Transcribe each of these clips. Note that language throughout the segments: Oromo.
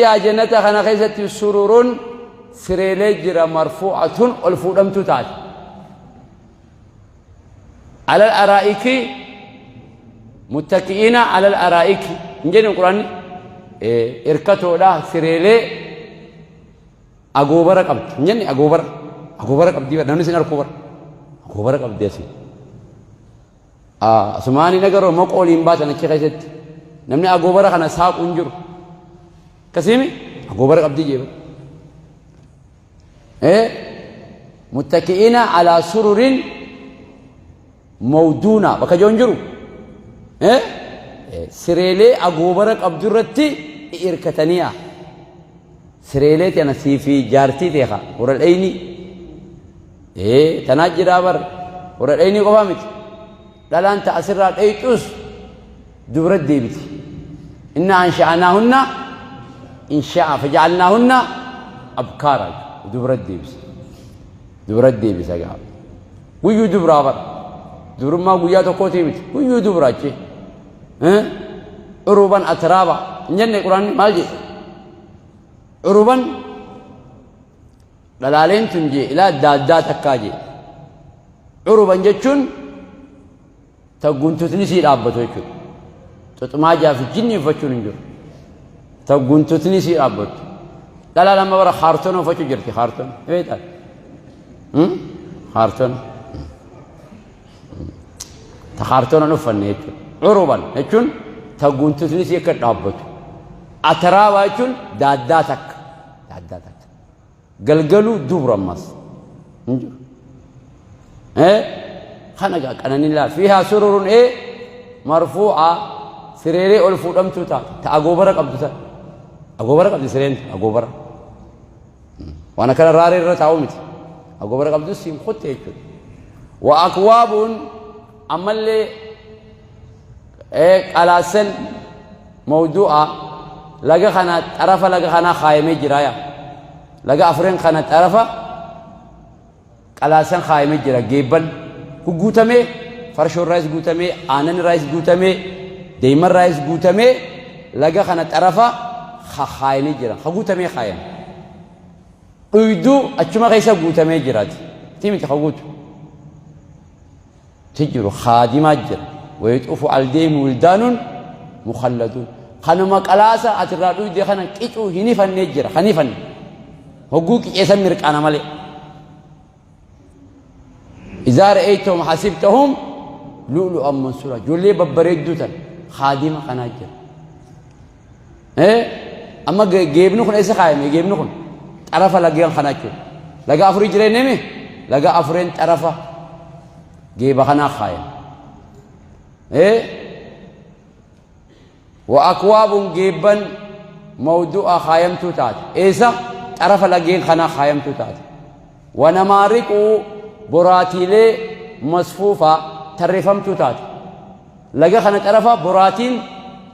فيها جنة خنا خيست سرور سريلجر مرفوعة والفودم تتات على الأرائك متكئين على الأرائك نجد القرآن إركتوا له سريلي أغوبر قبض نجد أغوبر قبض دي نحن سنر أغوبر قبض دي سي سمعني نقر مقولين باتنا كي خيست نمني أغوبر خنا ساق انجر كسيمي أغوبر قبض دي جيب متكئين على سرر موضونا بكا جونجرو سريلي أغوبرك أبدرتي إركتنيا سريلي تنسي في جارتي تيخا ورا الأيني تناجي دابر ورا الأيني قفامت لا لا أنت أسرات أيتوس دبرت ديبت إنا أنشأناهن إنشاء فجعلناهن أبكارا دبرت ديبس أقاب ويو دبرابر دبر ما قويا تقوتي بيت ويو دبراتي عروبان أترابا نجن القرآن مالجي عروبان دلالين تنجي إلى دادات تكاجي عروبان جتشون تقون تتنسي رابطو يكو تتماجا في الجن فتشون نجور تقون تتنسي رابطو لا لما برا خارتون وفتشو جرتي خارتون ايه تال خارتون تخارتون نفن يكو عروبان يكون تقون تتنسي يكو رابطو أترابا يكون داداتك قلقلو دبر ماس نجور خنقا كانني لا فيها سرور مرفوعة سريري والفودم توتا تأغوبرك أبدوتا أغوبرك أبدو سرين أغوبر وانا كان راري رتاومت أغوبرك أبدو سيم خط يكون وأكواب عمل على سن موضوعة لقى خنا طرفة لقى خنا خايمة جرايا لقى أفرين خنا طرفة على سن خايمة جرا جيبن كوغوتامي فرشور رايس غوتامي آنن رايس غوتامي ديمر رايس غوتامي لقى خنا طرفة خايمة جرا خغوتامي خايم أيدو أجمع كيسا غوتامي جرات تيمي تخغوت تجرو خادمات جرا ويطوف عليهم ولدان مخلدون خنما قلاسا اترادو دي خنا قيچو هنيفن نجر خنيفن حقوق يسمرك انا مالي اذا رايتهم حسبتهم لؤلؤا منصورا جولي ببريدوتن خادمه خناجر اما جيبنو خن ايسا خايم جيبنو خن طرفا لغيان خناچو لغا افري جري نمي لغا افرين طرفا جيبا خنا خايم وأكواب جيبا موضوع خايم توتات إيسا طرف لجين خنا خايم توتات ونمارق براتيلي مصفوفة ترفم توتات لجا خنا طرفا براتين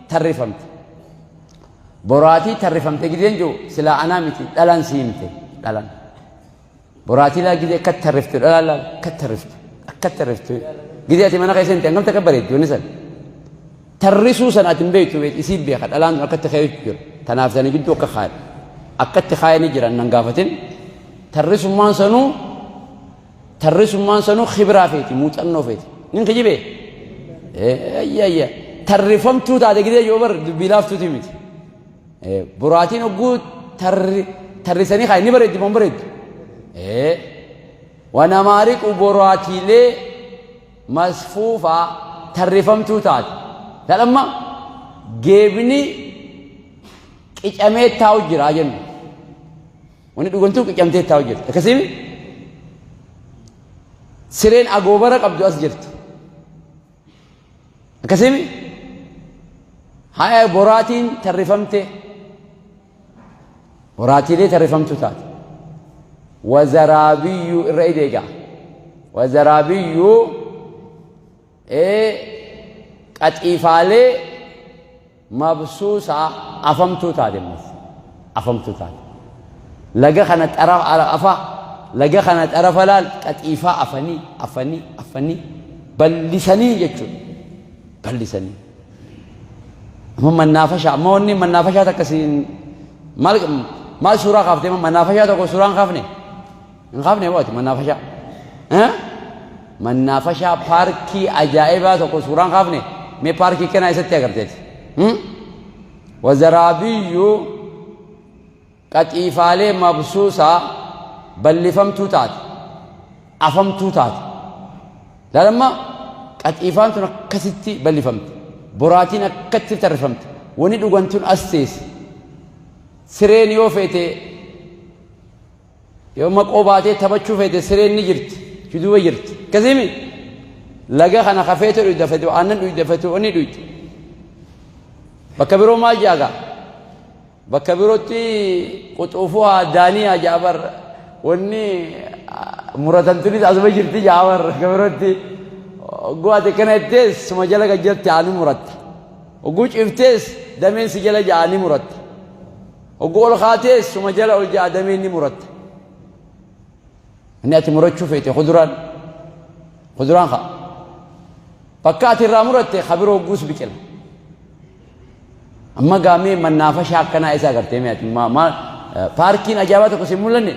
ترفمت براتي ترفمت جدين جو سلا أنا متي دلان سيمتي دلان براتي لا جدي كترفت لا كترفت جدي أتي منا كيسنت أنكم تكبرت ونسال ترسو سنة بيتو بيت يسيب بيخد الآن أكت خير جر تنافسني جدو كخير أكت خير نجر ننقافتين ترسو مان سنو خبرة فيتي موت أنو فيتي نين كجيبه يا ترفم توت هذا كده يوبر بلاف توتي ميت براتين أقول ترسني خير نبرد بمبرد ونمارك براتي لي مصفوفة ترفم توتات لما جيبني كأميت تاوجر أجن وني دوغنتو كأميت تاوجر كسيمي سرين أغوبرك أبدو أسجرت كسيمي هاي براتين ترفمته براتي لي ترفمتو تات وزرابي الرئيديقا وزرابي قطيفالي مبسوسة أفهمتو تادمس أفهمتو تاد لقى خنت أرف على أفا لقى خنت أرف لال قطيفة أفني بلسني يجو بلسني هم منافشة موني منافشة تكسين maal suuraa kaaftee manaafashaa tokko suuraan kaafne hin kaafne waati manaafashaa manaafashaa paarkii ajaa'ibaa tokko suuraan kaafne mee paarkii kana isatti agarteeti wazaraabiyyuu qaxiifaalee mabsuusaa bal'ifamtuu taate afamtuu taate laalamma qaxiifaan tun akkasitti bal'ifamte boraatiin akkatti tarrifamte wani dhugantuun as teesse sireen yoo feete yoo maqoo baatee taphachuu feete sireen ni jirti duuba jirti akkasimi laga kana kafeete dhuydafate aannan dhuydafate wani dhuyte bakka biroo maal jaaga bakka birootti quxuufuu daaniyaa jaabar wanni muratantunis asuma jirti jaabar bakka birootti ogguu ati kana jettees suma jala gajjatti aani muratta ogguu ciftees dameen si jala jaani muratta ogguu ol kaatees suma jala ol jaa dameen ni muratta inni ati murachuu feete khuduraan ka bakka ati irraa muratte kabiroo ogguus biqila amma gaamee manaafashaa akkanaa isa agartee mee ati paarkiin ajaa'ibaa tokko si mul'anne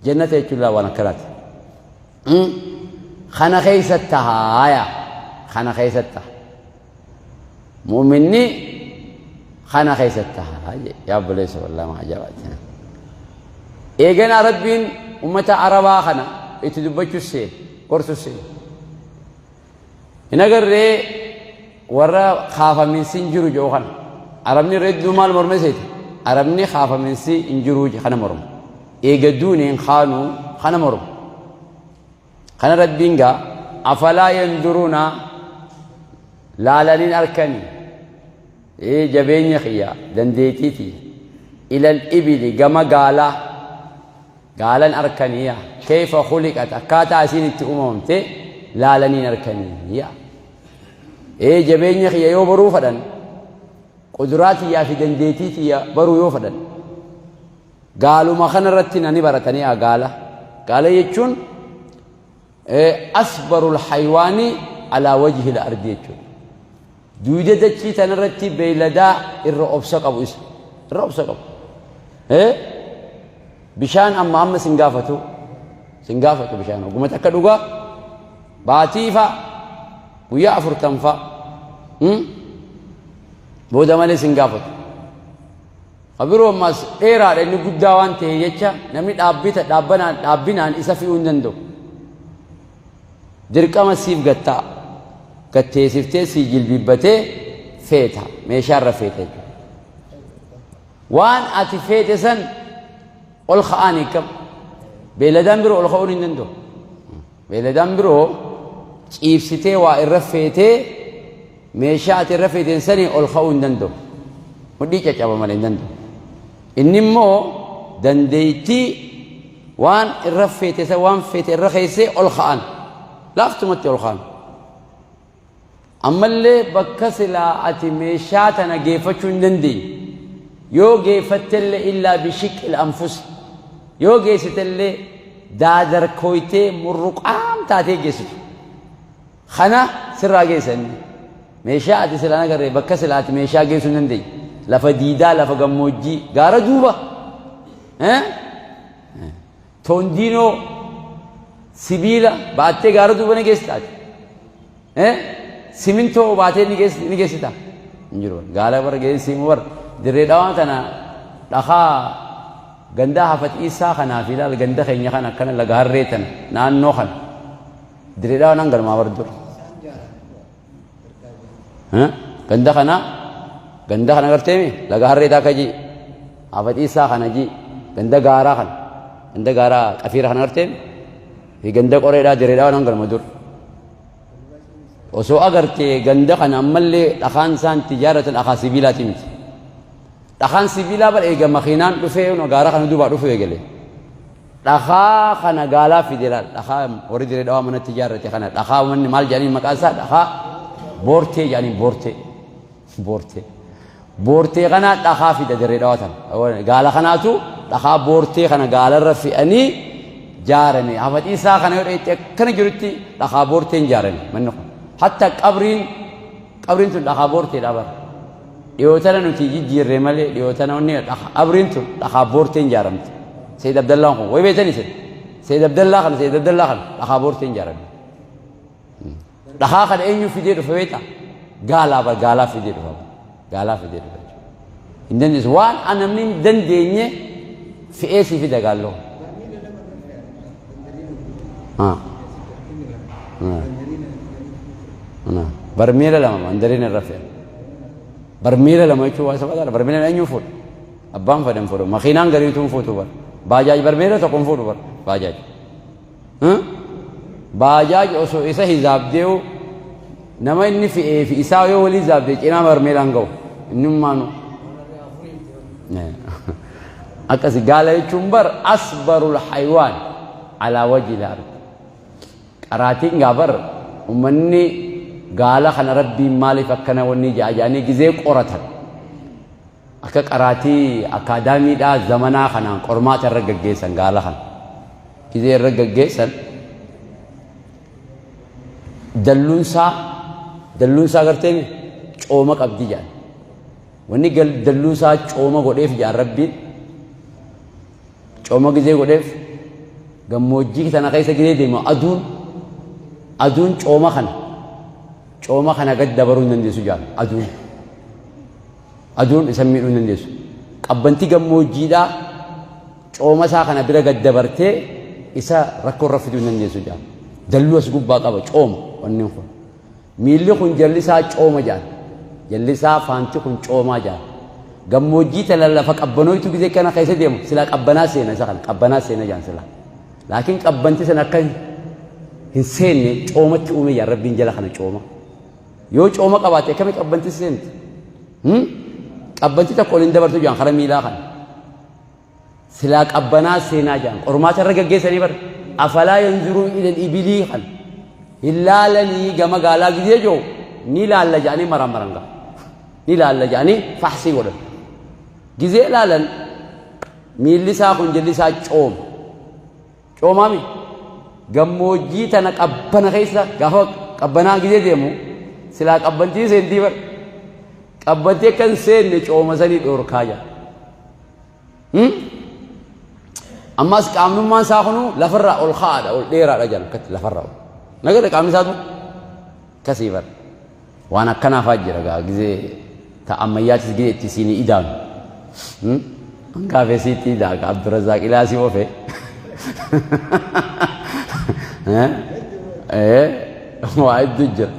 jannata jechuudha waan akkanaati خنا خيستها يا خنا خيستها مؤمني خنا خيستها يا بليس والله ما عجبتني إيجنا ربين أمة عربا خنا يتدبجوا السيل قرص السيل هنا قرر ورا خاف من سنجرو جوهنا عربني رد مال مرمسيت عربني خاف من سنجرو خنا مرم إيجدوني خانو خنا مرم خنا ردينغا أفلا ينظرون لالين أركني إيه جبيني خيا دنديتيتي إلى الإبل جما قالا أركنية كيف خلقت أكاتا أسين التؤممتي لالين أركنية إيه جبيني خيا يو برو فدن قدراتي يا في دنديتيتي يا برو يو فدن قالوا ما خنا رتنا نبرتني قال يجون أصبر الحيوان على وجه الأرض يجون دوجة دتشي تنرتي بيلدا الرؤوسك أبو إسم الرؤوسك أبو بشان أما سنقافتو بشان وقوم تكدوغا باتيفا ويا أفرتنفا بودا مالي سنقافتو خبروا ماس إيرا لأنه قدوان تهيجتشا نمي دابنان إسا في أندندو dirqama siif gattaa gatteessiftee si jilbibbatee feeta meeshaarra feeta waan ati feete san ol ka'anii qab beeladaan biroo ol ka'uun hin danda'u beeladaan biroo ciibsitee waa irra feetee meeshaa ati irra feeteen sanii ol ka'uu hin danda'u mudhii caccaba malee hin danda'u inni immoo dandeettii waan irra feete san waan feete irra keessee ol ka'an لافتمت الخان أما اللي بكسلا أتي ميشاتنا جيفتشون دندي يو جيفت اللي إلا بشك الأنفس يو جيست اللي دادر كويتي مرقام تاتي جيست خنا سرا جيسني ميشاتي سلانا كري بكسلا أتي ميشا جيسون دندي لفديدا لفقموجي غارة دوبا توندينو سبيلا باتة غارو دوبا نجستات سيمنتو باتة نجستا نجرون غالا بر جيس سيمور دريداوان تنا دخا غندا حفت إيسا خنا فيلا الغندا خينيا خنا كنا لغار ريتن نان نوخن دريداوان نانغر ما بردور غندا خنا غرتيمي لغار ريتا كجي حفت إيسا خنا جي غندا غارا كفير خنا غرتيمي في جندك أوريدا دريدا ونانغر مدور وسو أغرتي جندك أنا أملي أخان سان تجارة الأخا سبيلا تيمت أخان سبيلا بل إيجا مخينان رفيه ونغارا خنا دوبا رفيه جلي أخا خنا غالا في دلال أخا ورد دريدا من التجارة خنا أخا من مال جاني مكاسات أخا بورتي جاني بورتي خنا أخا في دريدا وطن غالا خنا تو أخا بورتي خنا غالا رفي أني جارني أفضل إنسا خنا يقول كنا جرتي لخابورتين جارني منه حتى قبرين تون لخابورتي دابر dhiyootana nuti jijjiirree malee dhiyootana onni abriin tun dhakaa boorteen ijaaramte Seyd Abdallaan kun way beektan isin Seyd Abdallaa kana dhakaa boorteen ijaaramte dhakaa kana eenyu fidee dhufe beektaa gaalaa fidee dhufe hin dandeessu waan namni hin dandeenye fe'ee si fida gaalloo barmeela lama mandariin irra fe'a barmeela lama jechuun waa isa qadaadha barmeela eenyu fuudha abbaan fedhan fuudha makiinaan gariituun fuutu bara baajaaj barmeela tokkoon fuudhu bara baajaaj osoo isa hizaabdeewu nama inni fe'ee fi isaa yoo walii hizaabdee cinaa barmeelaan ga'u innummaanu akkasi gaala jechuun bar asbarul haywaan alaa wajhi laar qaraatiin gaabar ummanni gaala kana rabbiin maaliif akkana wanni jaajanii gizee qoratan akka qaraatii akaadaamiidhaa zamanaa kanaan qormaata irra gaggeessan gaala kana gizee irra gaggeessan dalluunsaa garteen cooma qabdi jaan wanni dalluunsaa cooma godheef jaan rabbiin cooma gizee godheef gammoojjii tana keessa gizee deema aduun cooma kana gad dabaruu hin dandeessu jaan aduun isa miidhuu hin dandeessu qabbantii gammoojjiidhaa cooma isaa kana bira gad dabartee isa rakkoo irra fiduu hin dandeessu jaan dalluu as gubbaa qaba cooma wanni kun miilli kun jallisaa cooma jaan jallisaa faanti kun coomaa jaan gammoojjii tana lafa qabbanooytu gizee kana keessa deemu silaa qabbanaa seena isa kana qabbanaa seena jaan silaa laakiin qabbanti sana akka hin seenne coomatti uume jaan rabbiin jala kana cooma yoo cooma qabaate akkami qabbanti seenti qabbanti tokko ol hin dabartu jaan kara miilaa kana silaa qabbanaa seenaa jaan qormaata irra gaggeessanii bara afalaa yanzuruu ilal ibilii kana hin laalanii gama gaalaa gizee joo ni laalla jaanii marammaranga ni laalla jaanii faxsii godhan gizee laalan miilli isaa kun jalli isaa coomaami gammoojjii tana qabbana keessa gaafa qabbanaa gizee deemu silaa qabbantii seentii bar qabbantii akkan seenne cooma sanii dhoorkaa jira ammas qaamnummaan isaa kunu lafarraa ol kaa'aadha ol dheeraadha jedhan akkatti lafarraa ol nagada qaamni isaatu kasii bar waan akkanaafaa jira gaa gizee ta ammayyaatis gizee itti siinii idaanu hangaafee siitti idaa ka Abdurazaaq Ilaasii ofe waa hedduu jira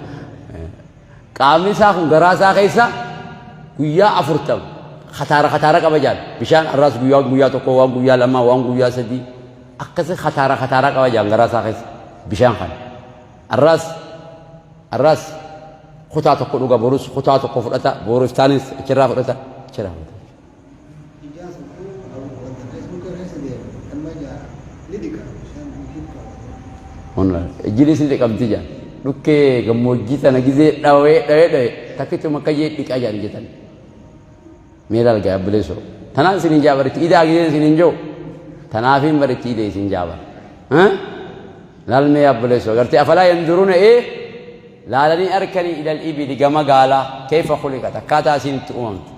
qaamni isaa kun garaa isaa keessa guyyaa 40 khataara qaba jaan bishaan arraas guyyaa tokko waan guyyaa lama waan guyyaa sadii akkasi khataara qaba jaan garaa isaa keessa bishaan kana arraas kutaa tokko dhuga borus kutaa tokko fudhata borus taanis achirraa fudhata ejjilis ni dhiqamti jaan dhukkee gammoojjii tana gizee dhawee takkitti makkajee dhiqaa jaan jetan meelaal gaa abbileessoo tanaan isin hin jaabaritti idaa gizee isin hin joo tanaafiin baritti idee isin jaabar laalmee abbileessoo gartee afalaa yanduruuna laalanii arkanii ilal ibili gama gaalaa keefa khuliqat akkaataa isin itti uumamtu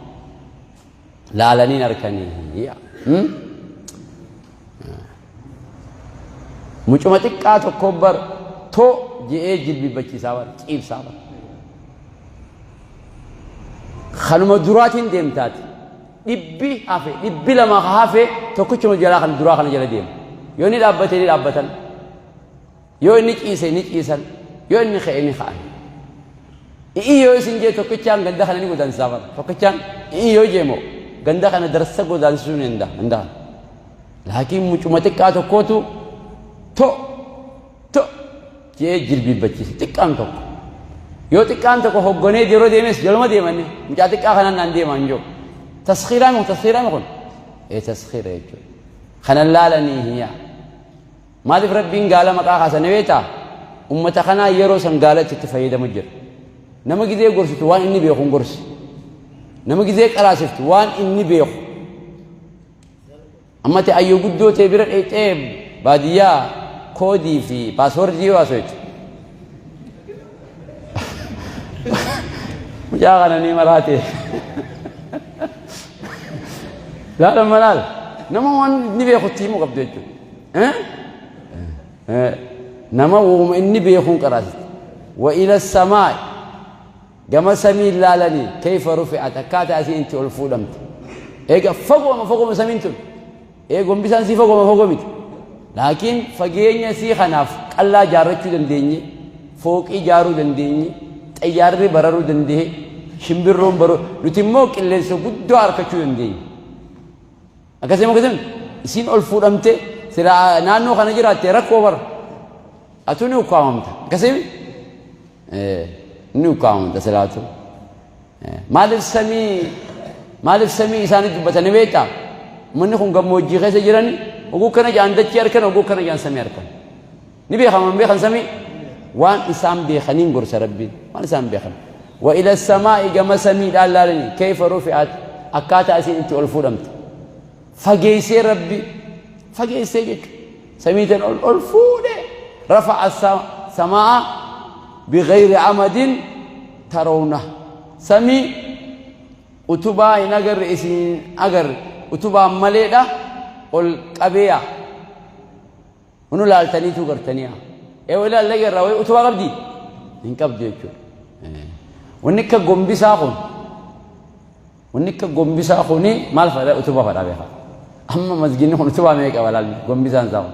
laalanii arkanii mucuma xiqqaa tokko bar too je'ee jilbibbachiisaa bar ciibsaa bar kanuma duraatiin deemtaati dhibbi lama hafe tokkichuma jalaa kan duraa kana jala deemu yoo ni dhaabbate ni dhaabbatan yoo inni ciise ni ciisan yoo inni ka'e ni ka'an yoo isin jee tokkichaan ganda kana ni godaansisaa bar tokkichaan yoo jeemo ganda kana darsa godaansisuu ni hindaa laakiin mucuma xiqqaa tokkootu to jee jilbibbachiise xiqqaan tokko yoo xiqqaan tokko hoggonee yeroo deemes jaluma deemanne mucaa xiqqaa kanaan naan deeman joo taskhiiraa kun taskhiira jechuudha kanan laalanii hiyyaa maaliif rabbiin gaala maqaa kaasane beektaa ummata kanaa yeroo san gaala itti fayyadamu jira nama gizee gorsitu waan inni beeku hin gorsi nama gizee qaraasiftu waan inni beeku amma ta'e ayyoo guddoo ta'e bira dheexee baadiyyaa koodii fi paaswordii yoo asootu mucaa kana ni maraate لا لما لا نما وان نبي يخطي مو قبل يجو نما وهم إني بيخون كراس وإلى السماء جما سمي لالني كيف رفعت كات أسي أنت الفودمت إيه فوق ما فوق ما سمينتم إيه قم بيسان سي فوق ما فوق ميت لكن فجيني سي خناف الله جارت دنديني فوق إجارو دنديني تياري برارو دنديه شمبرون برو نتيموك اللي سقود أركشوا دنديه أكاسم أكاسم سين الفودمت سلا نانو خناجرا ترى كوبر أتوني وكامت أكاسم نوكاون تسلاتو مالف سمي إساني بتاني بيتا منكم قم موجي خيس جيراني وقول كنا جان دتشير كنا وقول كنا جان سمير كنا نبي خام بيخن سمي وان إنسان بيخنين قرص ربي وان إنسان بيخن وإلى السماء جم سمي دالالني كيف رفعت أكاتا أسين أنت ألفودمت فجيسي ربي فجيسي جك سميتن ألفود رفع السماء بغير عمد ترونه سمي أتوبا ينقر إسين أقر أتوبا مليدا والقبيا ونو لالتاني تو قرتانيا إيه ولا اللي قرأوي أتوبا قبدي إن قبدي يجو ونكا قنبي ساخون ونكا قنبي ساخوني مال فدا أتوبا فدا بيخا أما مزجيني خون أتوبا ميكا ولا قنبي سان ساخون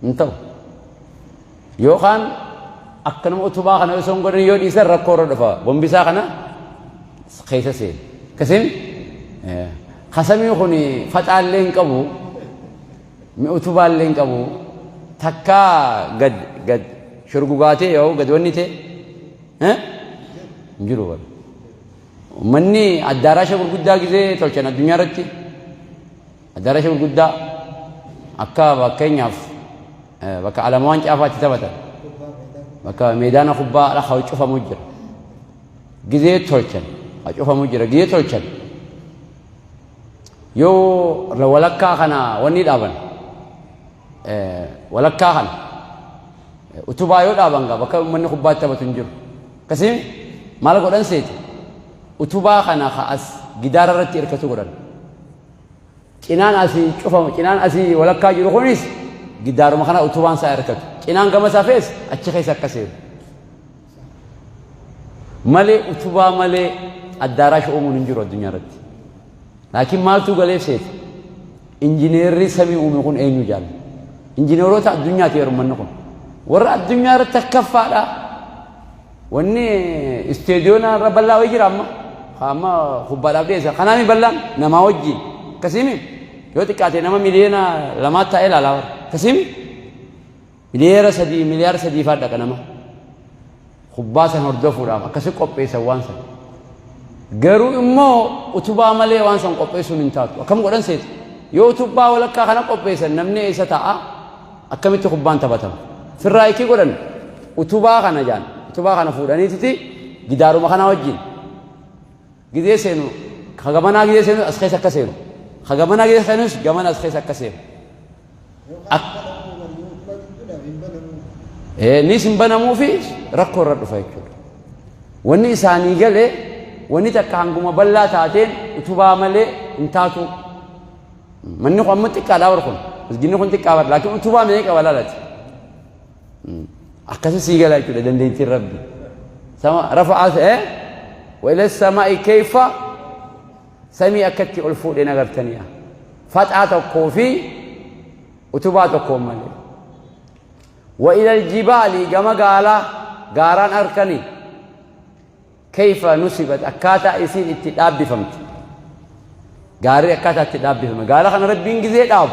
انتو يوخان أكنم أتوبا خنا يسون قرن يود إسر ركورو دفا قنبي ساخنا خيسة سين كسين خسمي خوني فتال لين كبو مي أتوبا لين كبو تكا قد شرقوقاتي يو قد ونيتي ها نجرو بل مني الداراشة بالقدا كذا تلشنا الدنيا رتي الداراشة بالقدا أكا بكينياف بكا على موانج أفاتي تبتا بكا ميدان خبا لا خوي شوفا مجر كذا تلشنا أشوفا مجر كذا تلشنا يو لولكا خنا وني دابن ولكا خنا utubaayoo dhaabangaa bakka uummanni kubbaatti taphatu hin jiru akkasiin maal godhan seeti utubaa kana as gidaara irratti hirkatu godhan cinaan asii cufamu cinaan asii walakkaa jiru kunis gidaaruma kana utubaan isaa hirkatu cinaan gama isaa fees achi keessa akka seetu malee utubaa malee addaaraash uumuun hin jiru addunyaa irratti laakiin maaltu galeef seeti injineerri samii uume kun eenyu jaalla injineerota addunyaati yerummanni kun warra addunyaa irratti akkaffaadha wanni isteediyoona irra bal'aa wayii jira amma kubbaadhaaf dhiyeessa kanaami bal'aan namaa wajjin akkasiimi yoo xiqqaate nama miliyoona lamaa ta'ee ilaalaa warra akkasiimi miliyaara sadii faa dhaqa nama kubbaa san hordofuudhaaf akkasi qopheessan waan san garuu immoo utubaa malee waan san qopheessuun hin taatu akkam godhan seeti yoo utubaa walakkaa kana qopheessan namni eessa ta'a akkamitti kubbaan taphatama firraayikii godhan utubaa kana jaan utubaa kana fuudhaniititi gidaaruma kana wajjin gidee seenu kagamanaa gidee seenu as keessa akka seenu kagamanaa gidee seenus gamana as keessa akka seenu nis hin banamuufi rakkoo irra dhufa jechuudha wanni isaanii galee wanni takka hanguma bal'aa taateen utubaa malee hin taatu manni kun amma xiqqaadhaa warra kun masginni kun xiqqaa bara laakiin utubaa meeqa bal'aadhaati أكثر سيجلا يقول دندنتي ربي سما رفعت وإلى السماء كيف سمي أكتي ألفود نغرتنيا فتحة الكوفي وتبات الكومالي وإلى الجبال كما قال قاران أركني كيف نصبت أكاتا يصير اتداب بفهمت قاري أكاتا اتداب بفهمت قال خنا ربي انجزي داب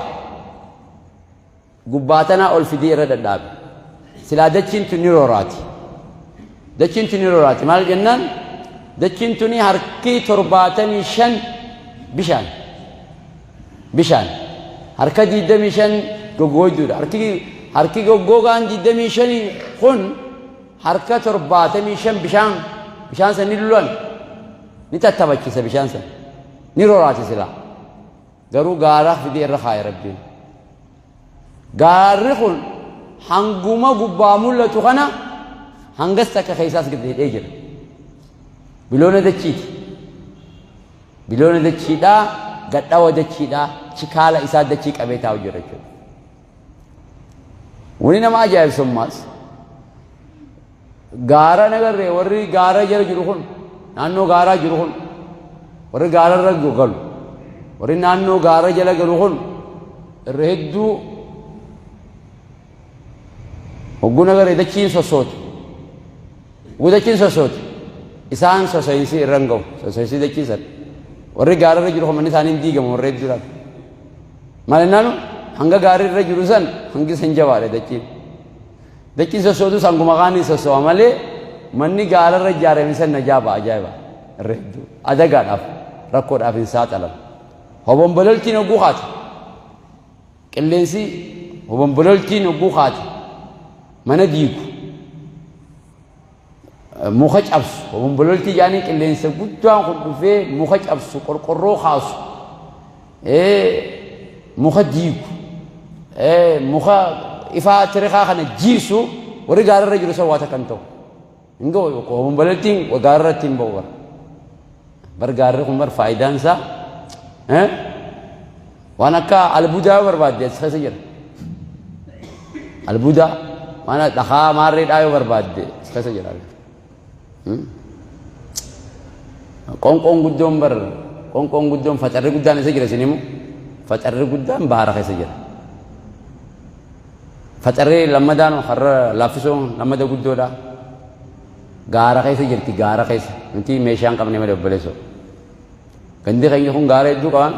قباتنا ألفدي رد الداب سلا دچين تنيروراتي مال جنان دچين تني هركي ترباتني شن بشان هركا دي دمشن غوغويدو هركي غوغان دي دمشن خن هركا ترباتني شن بشان سنيلون نتتبچي بشان سن نيروراتي سلا غرو غارا في دي رخاي ربي غارخون hanguma gubbaa mul'atu kana hangas takka keessaas giddeedhee jira biloona dachiidhaa gadha wadachiidha chikaala isaa dachii qabee taa'u jira jechuudha. Wani nama ajaa'ibsummaas gaara nagarree warri gaara jala jiru kun naannoo gaaraa jiru kun warri gaararra galu warri naannoo gaara jala galu kun irra hedduu hogguu nagarree dachiin sossooti dachiin sossooti isaan sosoyinsi irra hin gahu sosoyinsi dachiisan warri gaararra jiru kun manni isaanii hin diigamu warra hedduudhaan maalinnaanu hanga gaarirra jiru san hangi san jabaadha dachiin sossootu sanguma qaanii sosso'a malee manni gaararra ijaarame san najaa'a ajaa'iba irra hedduu adagaadhaaf rakkoodhaaf hin saaxilan hobombololtiin hogguu kaate qilleensi hobombololtiin hogguu kaate mana diigu muka cabsu hobombololtii jaanii qilleensa guddaan kun dhufee muka cabsu qorqorroo kaasu muka diigu muka ifaa tirikaa kana jiisu warri gaararra jiru san waa takkan ta'u hin ga'u hobombololtiin gaararratti hin ba'u bar gaarri kun bar faayidaan isaa waan akka albuudaa barbaadde as keessa jira albuudaa waan dhakaa maarreedhaa yoo barbaadde as keessa jira qonqoon guddoon bar qonqoon guddoon facarri guddaan isa jira isinimu facarri guddaan baara keessa jira facarri lammadaan har'a laaffisoon lammada guddoodha gaara keessa jirti gaara keessa nuti meeshaan qabne malee obboleessoo gandi keenya kun gaara hedduu qaban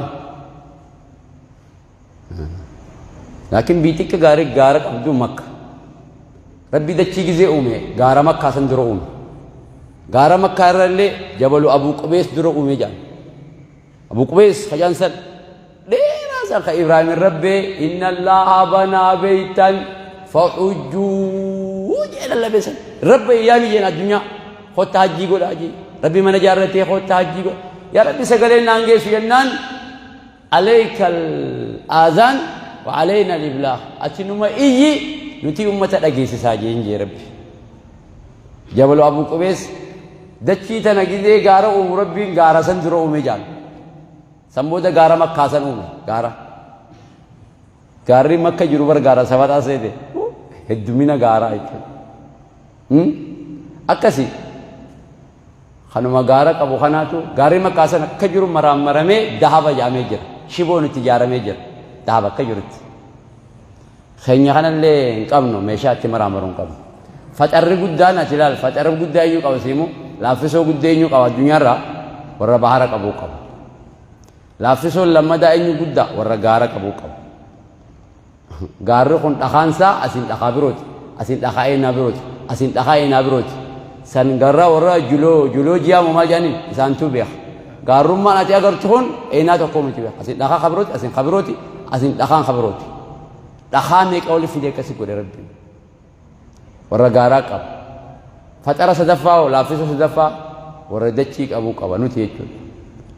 laakiin biitikka gaarii gaara qabdu makka rabbi dachii gizee uume gaara makkaa san dura uume gaara makkaa irrallee jabalu abuu qubees dura uume jaan abuu qubees kajaan san dheeraa san ka ibraahimin rabbee inna allaha banaa beeytan fa'ujjuu jedhan labee san rabbe yaami jeen addunyaa kotta hajjii godha hajjii rabbi mana jaarratee kotta hajjii godha yaa rabbi sagalee naan geessu jennaan aleykal aazaan wa aleyna liblaa achinuma iyyi nuti ummata dhageessisaa jeen jee rabbi jabalu abuu qubees dachii tana gizee gaara uumu rabbiin gaara san dura uume jaan san booda gaara makkaa san uume gaarri makka jiru bar gaara sabataa seete heddumina gaaraa jechuudha akkasi kanuma gaara qabu kanaatu gaarri makkaa san akka jiru maraammaramee dahaba jaamee jira shiboon itti ijaaramee jira dahaba akka jirutti keenya kanallee hin qabnu meeshaa itti maraammaru hin qabnu facarri guddaan ati ilaal facarri guddaa iyyuu qaba siimu laaffisoo guddaa eenyu qaba addunyaarraa warra bahara qabuu qaba laaffisoon lammadaa eenyu guddaa warra gaara qabuu qaba gaarri kun dhakaansaa asiin dhakaa birooti asiin dhakaa eenaa birooti asiin dhakaa eenaa birooti san garraa warra juloo jiyaamu maal jedhaniin isaantuu beeka gaarrummaan ati agartu kun eenaa tokko miti beeka asiin dhakaa kabirooti asiin kabirooti asiin dhakaan kabirooti dhakaa meeqa oli fidee akkasi godhe rabbiin warra gaaraa qaba facara sadaffaa laaffisa sadaffaa warra dachii qabuu qaba nuti jechuudha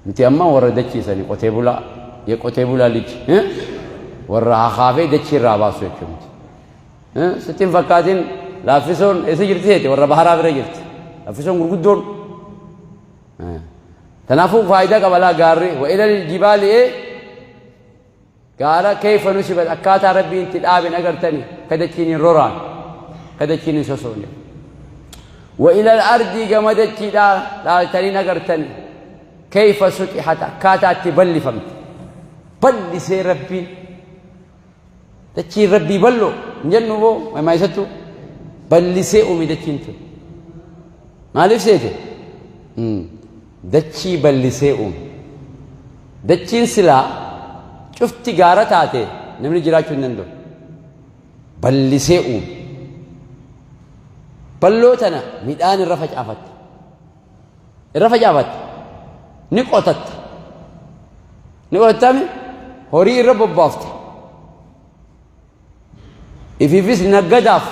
nuti amma warra dachii sanii qotee bulaa liji warra hakaafee dachii irraa baasu jechuudha sittiin fakkaatiin laaffisoon eessa jirti seete warra baharaa bira jirti laaffisoon gurguddoon tanaafuu faayidaa qaba laa gaarri wa ilal jibaali gaara keeyfa nusibat akkaataa rabbiin itti dhaaben agartanii ka dachiin hin roraan ka dachiin hin sosoone wa ilal ardii gama dachiidhaa dhaaltaniin agartanii keeyfa sutixat akkaataa itti ballifamte ballisee rabbiin dachiin rabbii ballo hin jennu boo maayisattu ballisee uume dachiin tun maaliif seete dachii ballisee uume dachiin silaa cufti gaara taate namni jiraachuu hin danda'u ballisee uume balloo tana midhaan irra facaafatte ni qotattami horii irra bobbaafte ifiifis naggadaaf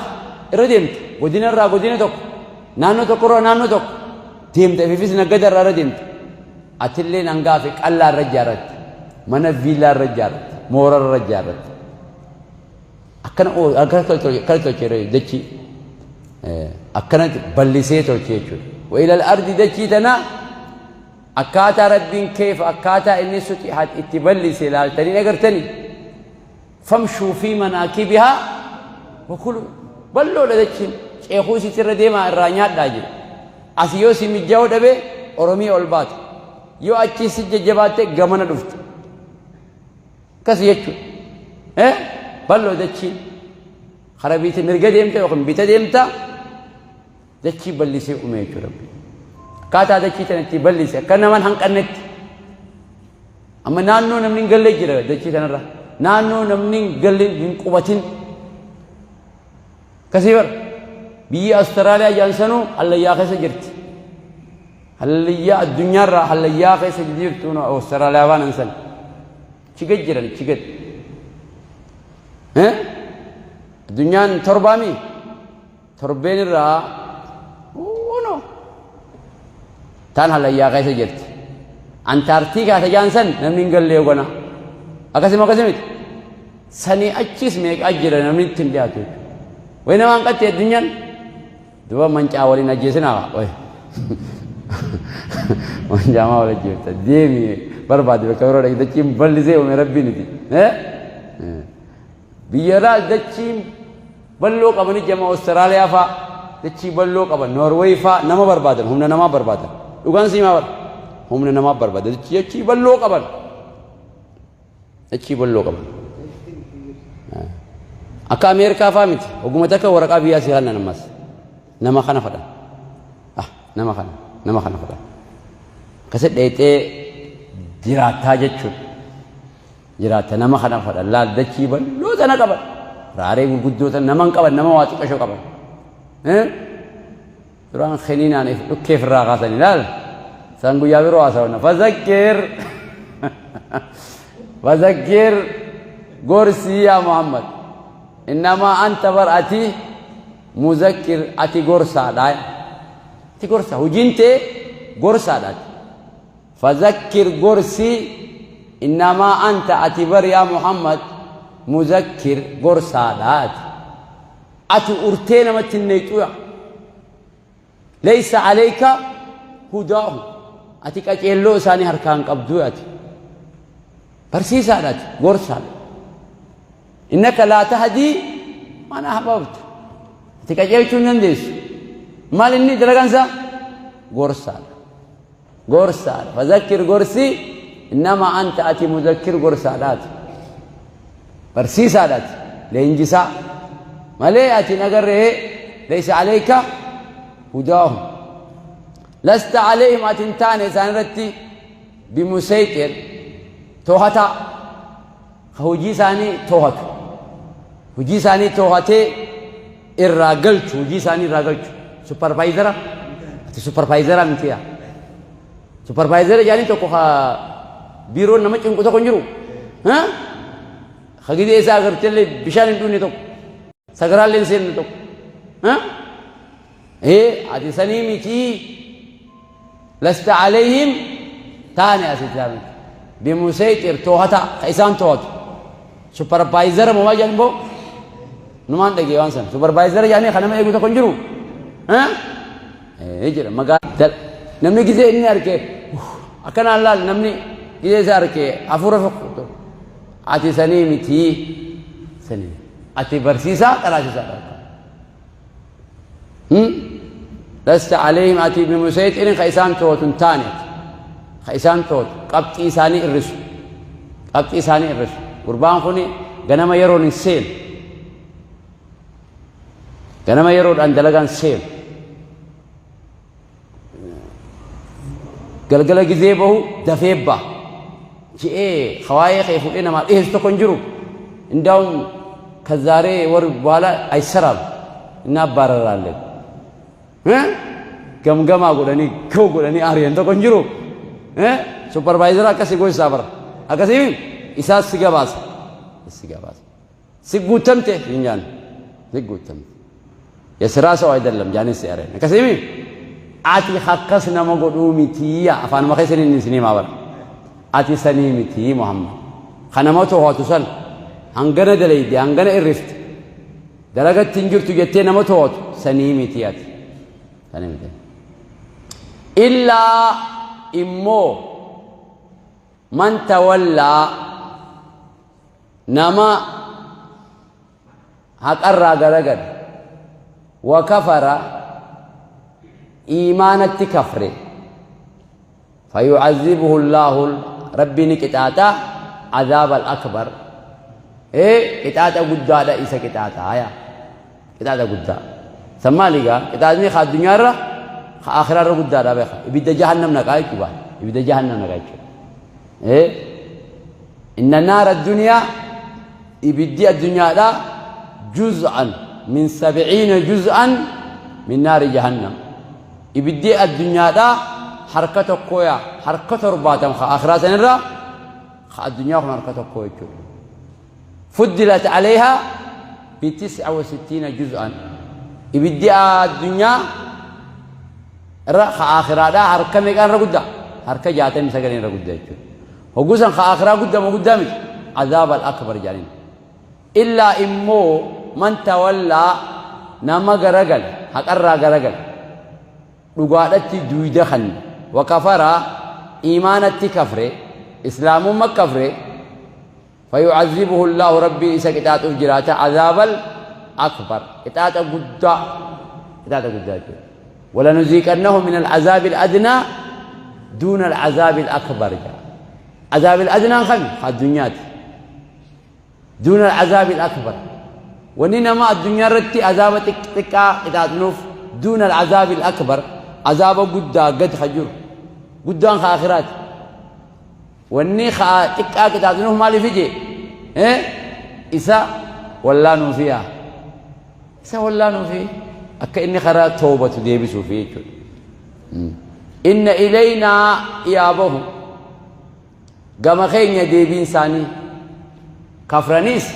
irra deemte godina irraa godina tokko naannoo tokko irraa naannoo tokko deemte ifiifis naggada irra deemte atillee hangaafe qallaa irra ijaarratte mana viillaa irra ijaarratte moora irra ijaarratte akkana tolche dachii akkana ballisee tolche jechuudha wa ilal ardi dachii tana أكاتا ربين كيف أكاتا إني ستحت اتبلي سلالتني نقرتني فامشوا في مناكبها وكلوا بلو لدتشين شيخو ستر ديما الرانيات داجي أسيوسي مجاو دبي أرمي أولبات يو أتشي سججباتي غمنا دفت كسي يجو بلو دتشين خرابيت مرقا ديمتا وخم بيتا ديمتا دتشي بلسي أميكو ربي كاتا دتشي تنتي بلسي كنا من هنك أنت أما نانو نمنين قل لي جرى دتشي تنرى نانو نمنين قل لي من قوتين كسيبر بي أستراليا جانسانو الله ياخي سجرت الله يا الدنيا را الله ياخي سجرتونا أستراليا وان إنسان شقد جرى شقد الدنيا تربامي تربين را ونو تان الله ياخي سجرت أنتاركتيكا تجانسن نمنين قل لي وقنا أكاسم أكاسمت سني أجلس ميك أجرى نمنين تندياتو وينما أنقذت الدنيا دوا من جاولين أجلسنا وين من جامع ولا جيبت ديمي برباد بكورة إذا كيم بلزه ومربي ندي بيرا دتشيم بلوك أبني جامع أستراليا فا دتشي بلوك أبن نرويج فا نما بربادن هم نما بربادن لوكان سيما بر هم نما بربادن دتشي بلوك أبن دتشي بلوك أبن أكا أمريكا فامت وقومتك ورقة بيا سيرنا نماس نما خنا فدا نما خنا فدا كسر ديته جراتا جتشون جراتا نما خنا فدا لا دتشي بل لو تنا كبر راري قدوتا نما كبر نما واتي كشو كبر تران خلينا نف كيف راقاتني لا سانغو يابيرو أساونا فذكر غورسي يا محمد إنما أنت برأتي مذكر أتي غورسا داي أتي غورسا وجنتي غورسا داي فذكر غورسي إنما أنت أتي بر يا محمد مذكر غورسا داي أتي أرتينا متنيتويا ليس عليك هداه أتي كأجلو ساني هركان قبضوياتي برسيسا داي غورسا إنك لا تهدي من أحببت تكجيل تنندس مال إني درجانسا غورسال فذكر غورسي إنما أنت أتي مذكر غورسالات برسيسالات لإنجسا مالي أتي نقره ليس عليك هداهم لست عليهم أتنتاني سانرتي بمسيطر توهتا هوجي ساني توهتو هوجي ساني توهتي الراجلت هوجي ساني راجلت سوبرفايزرا سوبرفايزرا انتيا سوبرفايزرا يعني تو كوها بيرو نمچ انكو تو كنجرو ها خغيدي اسا غرتل بشان دوني تو سغرال لين سين تو ها ادي سنيمي تي لست عليهم تاني اسيتام بمسيطر توهتا خيسان توهت سوبرفايزر مو جانبو نمان دغي وانسن سوبرفايزر يعني خنم ايغو تكونجرو ها ايجر مغا نمني غيزي اني اركي اكن الله نمني غيزي ساركي افورفق اتي سنيمي تي سني اتي برسيسا قراشسا لست عليهم اتي بمسيطر خيسان توتن تاني خيسان توت قبطي ساني الرسو قبطي ساني الرسو قربان خوني غنما يرون سيل غنما يرون اندلغان سيل غلغل غزي بو دفيبا جي خوايخ يفوقنا ما ايه استكنجرو انداوم كزاري ور بوالا ايسراب እናባረራለን ገምገማ ጎደኒ ኮ ጎደኒ አሪየን ተቆንጅሩ ሱፐርቫይዘር አከሲ ጎይ ሳበር አከሲ ኢሳስ ሲገባስ ሲጉተምቴ ይኛን ሲጉተም የሥራ ሰው አይደለም ጃኒስ ያረ አከሲ አቲ ሐቀስና መጎዱ ሚቲያ አፋን መከሰኒ ሲኒ ማበር አቲ ሰኒ ሚቲ ሙሐመድ خنمته هاتوسل هنگنه دليدي هنگنه الرفت درجة تنجر تجتين متوت سنيمتيات إلا إمو من تولى نما هقرى غرغر وكفر إيمانة كفر فيعذبه الله ربي نكتاتا عذاب الأكبر إيه كتاتا قدادا إيسا كتاتا هيا كتاتا قدادا سمع لقا كتاتني خا الدنيا را خا آخرة را قدادا بيخا يبدا جهنم نقاي كبا يبدا جهنم نقاي إيه إن نار الدنيا يبدي الدنيا دا جزءا من 70 جزءا من نار جهنم يبدي الدنيا دا حركة قوية حركة رباطة خا آخرة سنرا خا الدنيا خا حركة قوية فضلت عليها ب69 جزءا يبدي الدنيا را خا آخرة دا حركة ميقان را قدا حركة جاتين مساقين را قدا وقوسا خا آخرة قدا ما قدامك عذاب الأكبر جانين إلا إمو من تولى نما غرغل حقرا غرغل دغادتي دويدخن وكفر إيمانتي كفر إسلام ما كفر فيعذبه الله ربي سكتات أجرات عذاب الأكبر كتات قدا كتات قدا ولنذيقنه من العذاب الأدنى دون العذاب الأكبر عذاب الأدنى خم الدنيا دون العذاب الأكبر ونينما الدنيا رتي عذاب تكا كتات نوف دون العذاب الأكبر عذاب قدا قد خجر قدان آخرات وني خا تكا كتات نوف مالي فيجي إيه إسا ولا نوفيها إسا ولا نوفي أكا إني خرا توبة ديبسو فيه إن إلينا إيابهم قام خين ديبين ساني كفرانيس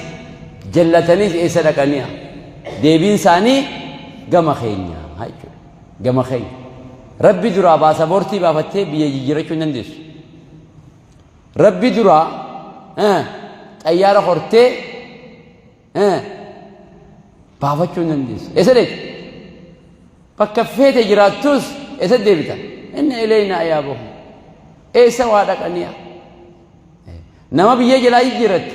جلتنيس إيسا لكنيا ديبين ساني قام خينيا هاي قام خين ربي درا باسابورتي بافتي بيجيجيرشو نندس ربي درا طيارة خورتي بافتشو نندس إيسا لك فكفيت جراتوس إيسا ديبتا إن إلينا أيابهم إيسا وادكنيا نما بيجي جلاي جرت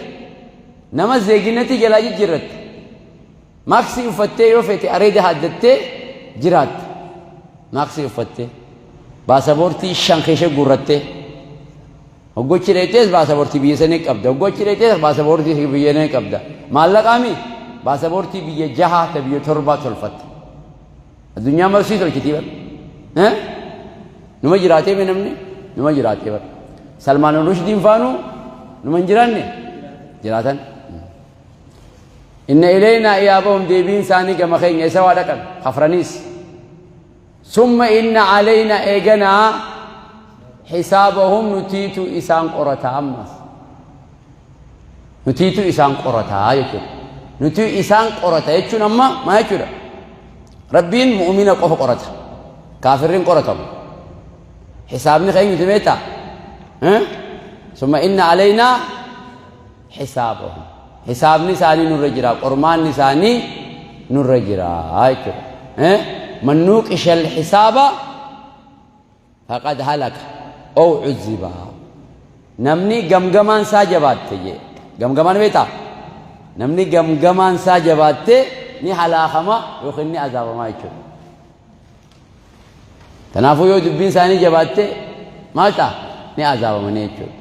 نما زيجينتي جلاي جرت ماكسي وفتي يوفتي أريد هادتي جرات ماكسي وفتي باسابورتي شانخيشة غورتي وقوتشي ريتيس باسابورتي بيسنك أبدا وقوتشي ريتيس باسابورتي بيسنك أبدا مالك آمي باسابورتي بيجي جها تبيه تربة تلفت الدنيا مرسي تلكتيبا ها نما جراتي بنمني نما جراتي بر سلمان الرشدي فانو نما جراني جراتن إن إلينا إيابهم ديبين ساني كما خين يسوى لكن خفرانيس ثم إن علينا إيجنا حسابهم نتيتو إسان قرطا أمس نتيتو إسان قرطا يكون نتيتو إسان قرطا يكون أما ما يكون ربين مؤمنين قف قرطا كافرين قرطا حسابنا خين يتميتا ثم إن علينا حسابهم حساب نساني نرجرا قرمان نساني نرجرا هايكو من نوقش الحساب فقد هلك أو عذب نمني جمجمان ساجبات تجي جمجمان بيتا نمني جمجمان ساجبات ني حلا خما يخني عذاب ما يشوف تنافو يو دبين ساني جبات مالتا ني عذاب ما يشوف